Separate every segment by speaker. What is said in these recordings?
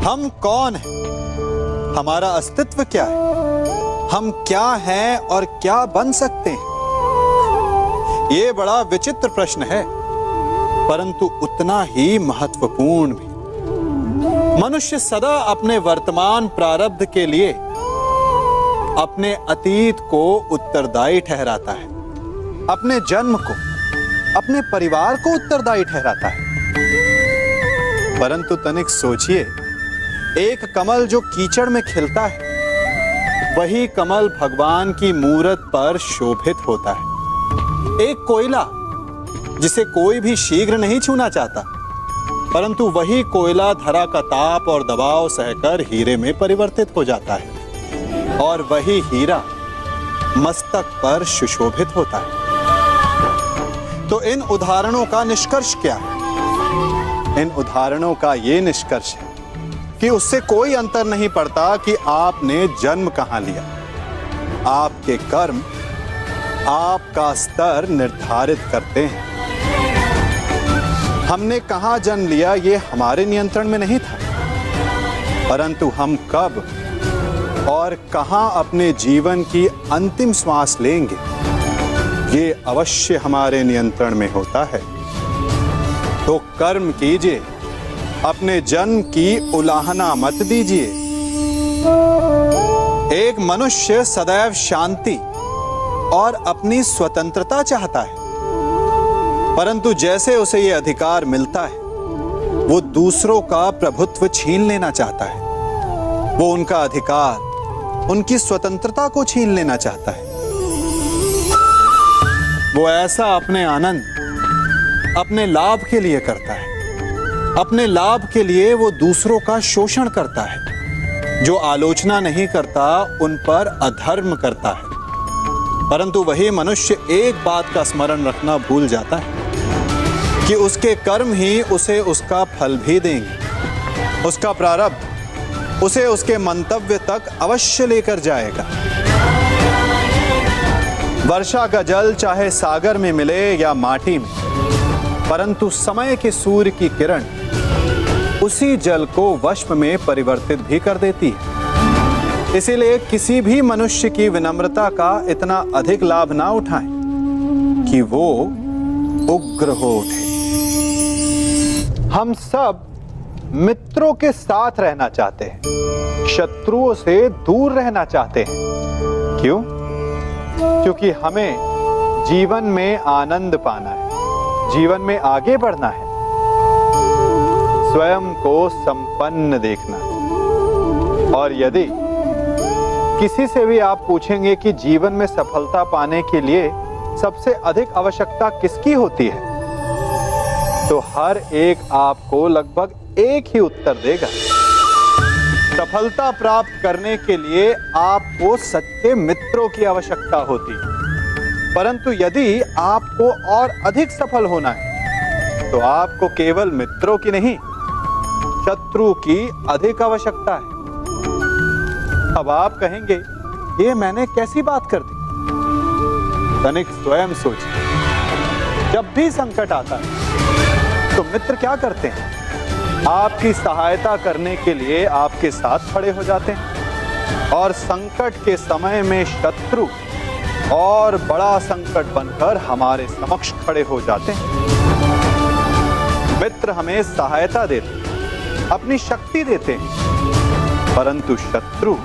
Speaker 1: हम कौन हैं? हमारा अस्तित्व क्या है? हम क्या हैं और क्या बन सकते हैं? ये बड़ा विचित्र प्रश्न है, परंतु उतना ही महत्वपूर्ण भी। मनुष्य सदा अपने वर्तमान प्रारब्ध के लिए अपने अतीत को उत्तरदायी ठहराता है, अपने जन्म को, अपने परिवार को उत्तरदायी ठहराता है। परंतु तनिक सोचिए, एक कमल जो कीचड़ में खिलता है, वही कमल भगवान की मूरत पर शोभित होता है। एक कोयला जिसे कोई भी शीघ्र नहीं छूना चाहता, परंतु वही कोयला धरा का ताप और दबाव सहकर हीरे में परिवर्तित हो जाता है, और वही हीरा मस्तक पर सुशोभित होता है। तो इन उदाहरणों का निष्कर्ष क्या है? इन उदाहरणों का यह निष्कर्ष है कि उससे कोई अंतर नहीं पड़ता कि आपने जन्म कहां लिया। आपके कर्म आपका स्तर निर्धारित करते हैं। हमने कहां जन्म लिया ये हमारे नियंत्रण में नहीं था, परंतु हम कब और कहां अपने जीवन की अंतिम श्वास लेंगे, ये अवश्य हमारे नियंत्रण में होता है। तो कर्म कीजिए, अपने जन्म की उलाहना मत दीजिए। एक मनुष्य सदैव शांति और अपनी स्वतंत्रता चाहता है, परंतु जैसे उसे यह अधिकार मिलता है, वो दूसरों का प्रभुत्व छीन लेना चाहता है। वो उनका अधिकार, उनकी स्वतंत्रता को छीन लेना चाहता है। वो ऐसा अपने आनंद, अपने लाभ के लिए करता है। अपने लाभ के लिए वो दूसरों का शोषण करता है। जो आलोचना नहीं करता, उन पर अधर्म करता है। परंतु वही मनुष्य एक बात का स्मरण रखना भूल जाता है कि उसके कर्म ही उसे उसका फल भी देंगे। उसका प्रारब्ध उसे उसके मंतव्य तक अवश्य लेकर जाएगा। वर्षा का जल चाहे सागर में मिले या माटी में, परंतु समय के सूर्य की किरण उसी जल को वष्प में परिवर्तित भी कर देती है। इसीलिए किसी भी मनुष्य की विनम्रता का इतना अधिक लाभ ना उठाएं कि वो उग्र हो उठे। हम सब मित्रों के साथ रहना चाहते हैं, शत्रुओं से दूर रहना चाहते हैं। क्यों? क्योंकि हमें जीवन में आनंद पाना है, जीवन में आगे बढ़ना है, स्वयं को संपन्न देखना है। और यदि किसी से भी आप पूछेंगे कि जीवन में सफलता पाने के लिए सबसे अधिक आवश्यकता किसकी होती है, तो हर एक आपको लगभग एक ही उत्तर देगा। सफलता प्राप्त करने के लिए आपको सच्चे मित्रों की आवश्यकता होती है। परंतु यदि आपको और अधिक सफल होना है, तो आपको केवल मित्रों की नहीं, शत्रु की अधिक आवश्यकता है। अब आप कहेंगे, ये मैंने कैसी बात कर दी? तनिक स्वयं सोचिए। जब भी संकट आता है, तो मित्र क्या करते हैं? आपकी सहायता करने के लिए आपके साथ खड़े हो जाते हैं, और संकट के समय में शत्रु और बड़ा संकट बनकर हमारे समक्ष खड़े हो जाते हैं। मित्र हमें सहायता देते हैं, अपनी शक्ति देते हैं, परंतु शत्रु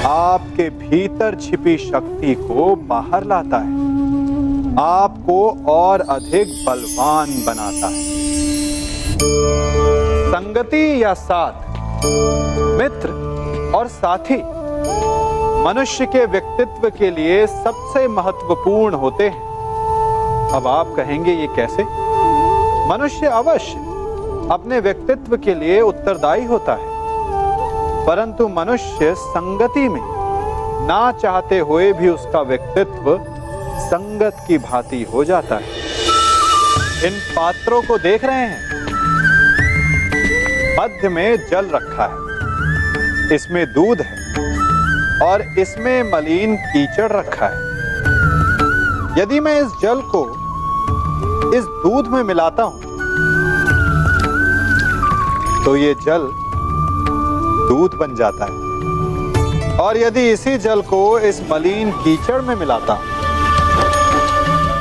Speaker 1: आपके भीतर छिपी शक्ति को बाहर लाता है, आपको और अधिक बलवान बनाता है। संगति या साथ, मित्र और साथी मनुष्य के व्यक्तित्व के लिए सबसे महत्वपूर्ण होते हैं। अब आप कहेंगे, ये कैसे? मनुष्य अवश्य अपने व्यक्तित्व के लिए उत्तरदायी होता है, परंतु मनुष्य संगति में ना चाहते हुए भी उसका व्यक्तित्व संगत की भांति हो जाता है। इन पात्रों को देख रहे हैं, मध्य में जल रखा है, इसमें दूध है और इसमें मलिन कीचड़ रखा है। यदि मैं इस जल को इस दूध में मिलाता हूं, तो ये जल दूध बन जाता है। और यदि इसी जल को इस मलिन कीचड़ में मिलाता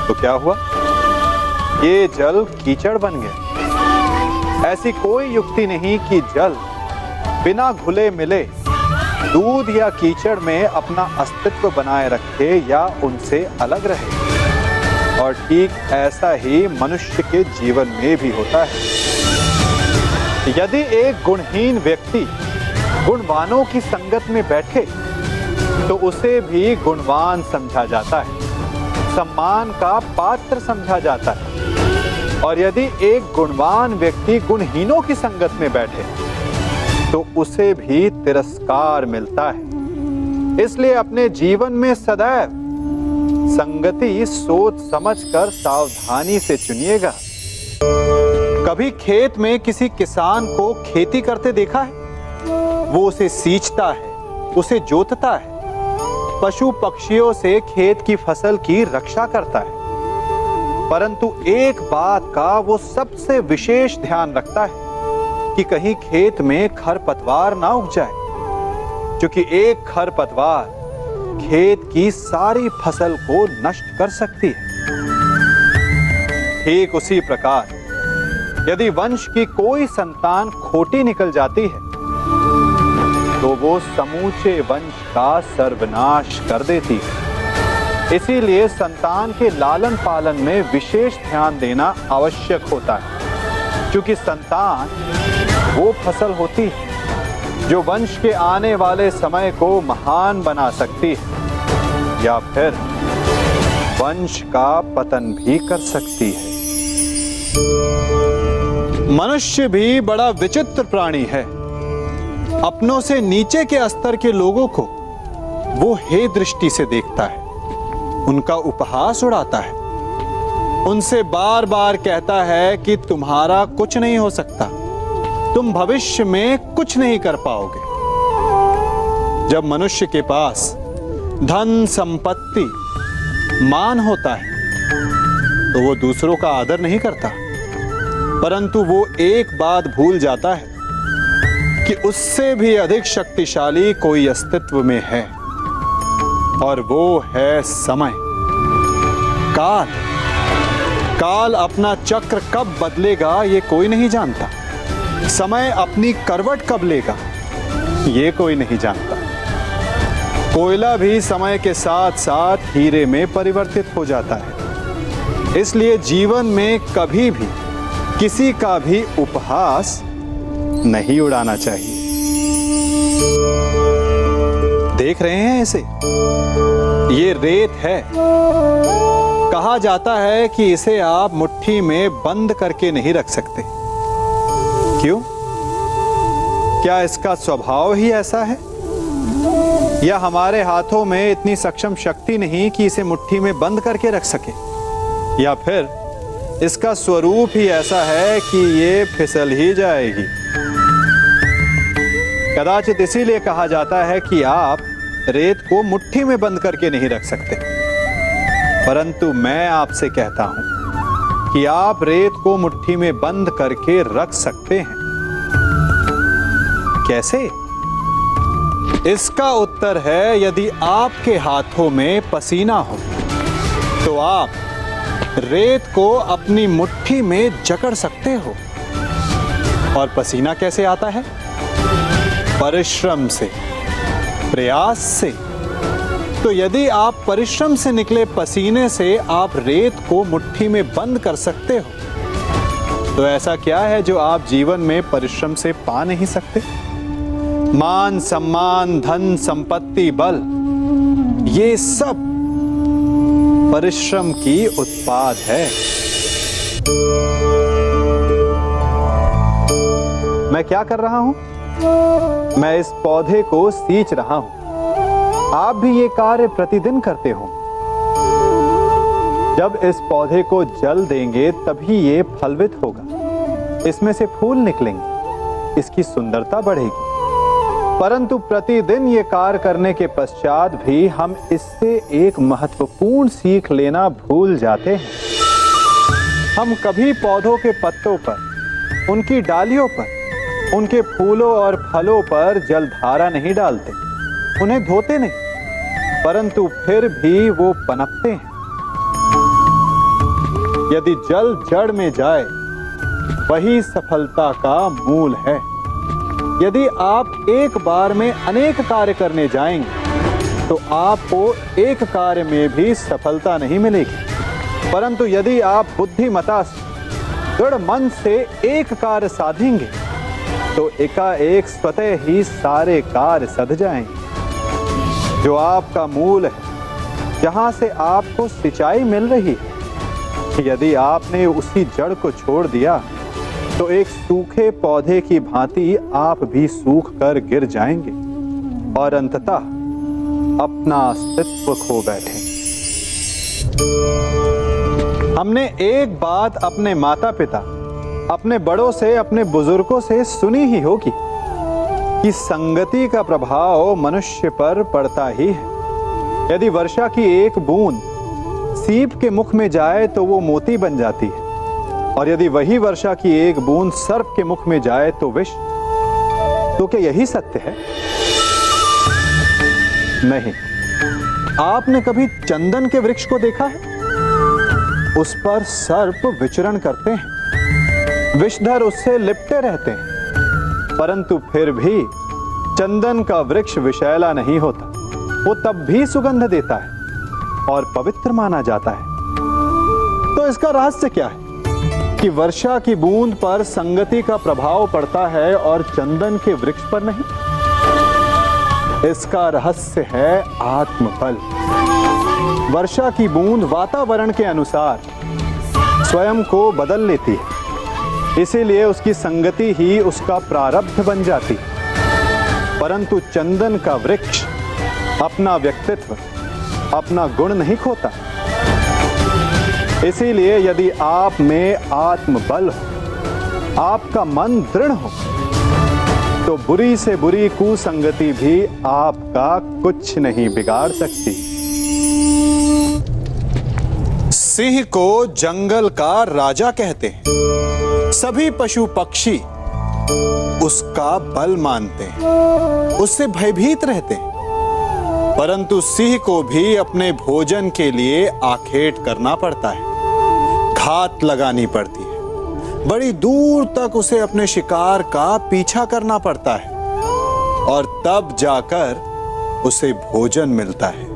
Speaker 1: तो क्या हुआ? ये जल कीचड़ बन गया। ऐसी कोई युक्ति नहीं कि जल बिना घुले मिले दूध या कीचड़ में अपना अस्तित्व बनाए रखे या उनसे अलग रहे। और ठीक ऐसा ही मनुष्य के जीवन में भी होता है। यदि एक गुणहीन व्यक्ति गुणवानों की संगत में बैठे तो उसे भी गुणवान समझा जाता है, सम्मान का पात्र समझा जाता है। और यदि एक गुणवान व्यक्ति गुणहीनों की संगत में बैठे तो उसे भी तिरस्कार मिलता है। इसलिए अपने जीवन में सदैव संगति सोच समझकर सावधानी से चुनिएगा। कभी खेत में किसी किसान को खेती करते देखा है? वो उसे सींचता है, उसे जोतता है, पशु पक्षियों से खेत की फसल की रक्षा करता है। परंतु एक बात का वो सबसे विशेष ध्यान रखता है कि कहीं खेत में खरपतवार ना उग जाए, क्योंकि एक खरपतवार खेत की सारी फसल को नष्ट कर सकती है। ठीक उसी प्रकार यदि वंश की कोई संतान खोटी निकल जाती है तो वो समूचे वंश का सर्वनाश कर देती है। इसीलिए संतान के लालन पालन में विशेष ध्यान देना आवश्यक होता है, क्योंकि संतान वो फसल होती है जो वंश के आने वाले समय को महान बना सकती है या फिर वंश का पतन भी कर सकती है। मनुष्य भी बड़ा विचित्र प्राणी है। अपनों से नीचे के स्तर के लोगों को वो हे दृष्टि से देखता है, उनका उपहास उड़ाता है, उनसे बार बार कहता है कि तुम्हारा कुछ नहीं हो सकता, तुम भविष्य में कुछ नहीं कर पाओगे। जब मनुष्य के पास धन संपत्ति मान होता है तो वो दूसरों का आदर नहीं करता, परंतु वो एक बात भूल जाता है कि उससे भी अधिक शक्तिशाली कोई अस्तित्व में है, और वो है समय। काल काल अपना चक्र कब बदलेगा ये कोई नहीं जानता। समय अपनी करवट कब लेगा ये कोई नहीं जानता। कोयला भी समय के साथ साथ हीरे में परिवर्तित हो जाता है। इसलिए जीवन में कभी भी किसी का भी उपहास नहीं उड़ाना चाहिए। देख रहे हैं इसे? ये रेत है। कहा जाता है कि इसे आप मुट्ठी में बंद करके नहीं रख सकते। क्यों? क्या इसका स्वभाव ही ऐसा है, या हमारे हाथों में इतनी सक्षम शक्ति नहीं कि इसे मुट्ठी में बंद करके रख सके, या फिर इसका स्वरूप ही ऐसा है कि ये फिसल ही जाएगी। कदाचित इसीलिए कहा जाता है कि आप रेत को मुट्ठी में बंद करके नहीं रख सकते। परंतु मैं आपसे कहता हूं कि आप रेत को मुट्ठी में बंद करके रख सकते हैं। कैसे? इसका उत्तर है, यदि आपके हाथों में पसीना हो तो आप रेत को अपनी मुट्ठी में जकड़ सकते हो। और पसीना कैसे आता है? परिश्रम से, प्रयास से। तो यदि आप परिश्रम से निकले पसीने से आप रेत को मुट्ठी में बंद कर सकते हो, तो ऐसा क्या है जो आप जीवन में परिश्रम से पा नहीं सकते? मान, सम्मान, धन, संपत्ति, बल, ये सब परिश्रम की उत्पाद है। मैं क्या कर रहा हूं? मैं इस पौधे को सींच रहा हूं। आप भी ये कार्य प्रतिदिन करते हो। जब इस पौधे को जल देंगे तभी ये फलवित होगा, इसमें से फूल निकलेंगे, इसकी सुंदरता बढ़ेगी। परंतु प्रतिदिन ये कार्य करने के पश्चात भी हम इससे एक महत्वपूर्ण सीख लेना भूल जाते हैं। हम कभी पौधों के पत्तों पर, उनकी डालियों पर उनके फूलों और फलों पर जलधारा नहीं डालते, उन्हें धोते नहीं, परंतु फिर भी वो पनपते हैं। यदि जल जड़ में जाए, वही सफलता का मूल है। यदि आप एक बार में अनेक कार्य करने जाएंगे, तो आपको एक कार्य में भी सफलता नहीं मिलेगी। परंतु यदि आप बुद्धिमता से, दृढ़ मन से एक कार्य साधेंगे, तो एकाएक स्वतः ही सारे कार्य सध जाएंगे। जो आपका मूल है, जहां से आपको सिंचाई मिल रही है, यदि आपने उसी जड़ को छोड़ दिया, तो एक सूखे पौधे की भांति आप भी सूख कर गिर जाएंगे और अंततः अपना अस्तित्व खो बैठे। हमने एक बात अपने माता पिता, अपने बड़ों से, अपने बुजुर्गों से सुनी ही होगी कि संगति का प्रभाव मनुष्य पर पड़ता ही है। यदि वर्षा की एक बूंद सीप के मुख में जाए तो वो मोती बन जाती है, और यदि वही वर्षा की एक बूंद सर्प के मुख में जाए तो विष। तो क्या यही सत्य है? नहीं। आपने कभी चंदन के वृक्ष को देखा है? उस पर सर्प विचरण करते हैं, विषधर उससे लिपटे रहते हैं, परंतु फिर भी चंदन का वृक्ष विषैला नहीं होता। वो तब भी सुगंध देता है और पवित्र माना जाता है। तो इसका रहस्य क्या है कि वर्षा की बूंद पर संगति का प्रभाव पड़ता है और चंदन के वृक्ष पर नहीं? इसका रहस्य है आत्मबल। वर्षा की बूंद वातावरण के अनुसार स्वयं को बदल लेती है, इसीलिए उसकी संगति ही उसका प्रारब्ध बन जाती है। परंतु चंदन का वृक्ष अपना व्यक्तित्व, अपना गुण नहीं खोता। इसीलिए यदि आप में आत्मबल हो, आपका मन दृढ़ हो, तो बुरी से बुरी कुसंगति भी आपका कुछ नहीं बिगाड़ सकती। सिंह को जंगल का राजा कहते हैं। सभी पशु पक्षी उसका बल मानते हैं, उससे भयभीत रहते हैं। परंतु सिंह को भी अपने भोजन के लिए आखेट करना पड़ता है, घात लगानी पड़ती है, बड़ी दूर तक उसे अपने शिकार का पीछा करना पड़ता है, और तब जाकर उसे भोजन मिलता है।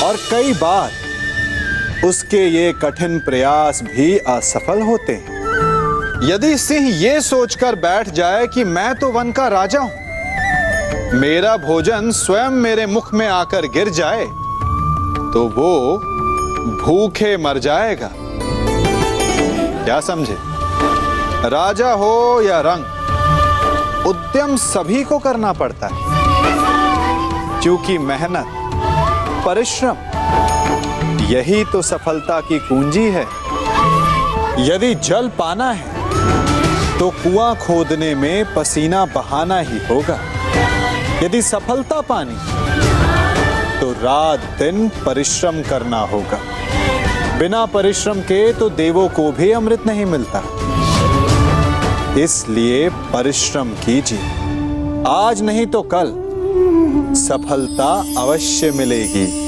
Speaker 1: और कई बार उसके ये कठिन प्रयास भी असफल होते हैं। यदि सिंह ये सोचकर बैठ जाए कि मैं तो वन का राजा हूं, मेरा भोजन स्वयं मेरे मुख में आकर गिर जाए, तो वो भूखे मर जाएगा। क्या समझे? राजा हो या रंग, उद्यम सभी को करना पड़ता है, क्योंकि मेहनत, परिश्रम यही तो सफलता की कुंजी है। यदि जल पाना है तो कुआं खोदने में पसीना बहाना ही होगा। यदि सफलता पानी तो रात दिन परिश्रम करना होगा। बिना परिश्रम के तो देवों को भी अमृत नहीं मिलता। इसलिए परिश्रम कीजिए, आज नहीं तो कल सफलता अवश्य मिलेगी।